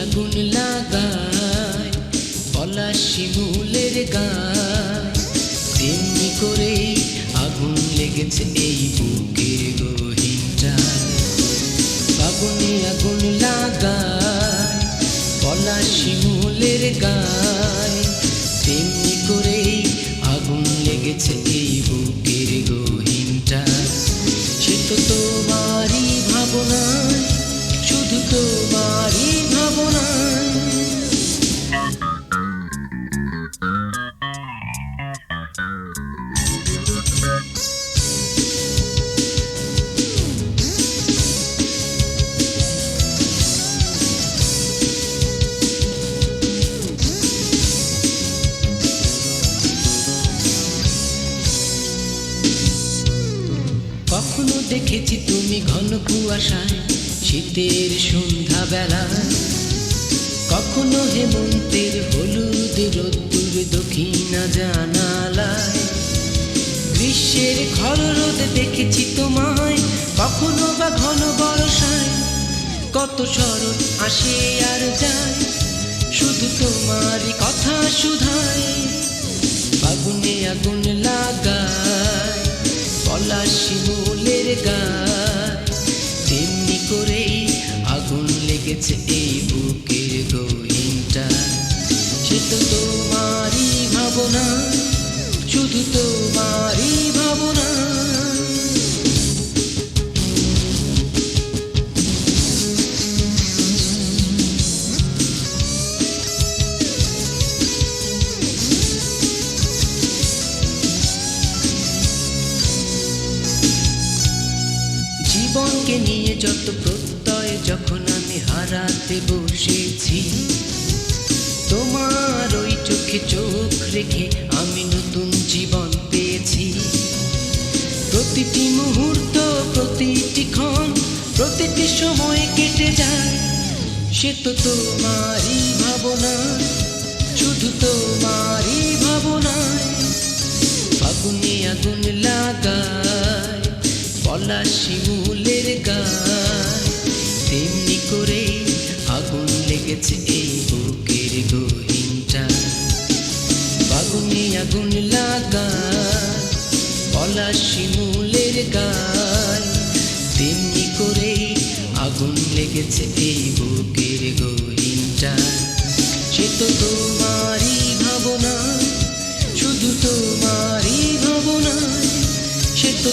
আগুন লাগায় পলাশ শিমুলের গায়, তেমনি করেই আগুন লেগেছে এই বুকের গহীনটায়। ফাগুনে আগুন লাগায় পলাশ শিমুলের গায়, তেমনি করেই আগুন লেগেছে এই বুকের গহীনটায়। সে তো তোমারই ভাবনায়, শুধু তোমারই ভাবনায়। কখনো দেখেছি তুমি ঘন কুয়াশায় শীতের সন্ধ্যা বেলায়, কখনো হেমন্তের হলুদ রোদ্দুর দক্ষিণা জানালায়। গ্রীষ্মের খর রোদ দেখেছি তোমায়, কখনো বা ঘন বর্ষায়। কত স্মরণ আসে আর যায়, শুধু তোমারই কথা শুধায়। ফাগুনে আগুন লাগায় পলাশ শিমুলের গায়, তেমনি করেই আগুন লেগেছে এই বুকের গহীনটায়। সে তো তোমারই ভাবনা, শুধু তোমারই ভাবনা। জীবনকে নিয়ে যত প্রত্যয় যখন আমি হারাতে বসেছি, তোমার ওই চোখে চোখ রেখে আমি নতুন জীবন পেয়েছি। প্রতিটি মুহূর্ত, প্রতিটি ক্ষণ, প্রতিটি সময় কেটে যায়, সে তো তোমারই ভাবনা, শুধু তোমারই ভাবনায়। ফাগুনে আগুন লাগায় পলাশ শিমুলের গায়, তেমনি করেই আগুন লেগেছে এই বুকের গহীনটায়। ফাগুনে আগুন লাগায় পলাশ শিমুলের গায়, তেমনি করেই আগুন লেগেছে এই বুকের গহীনটায়। সে তো তোমারই ভাবনা, শুধু তোমারই ভাবনা, সে তো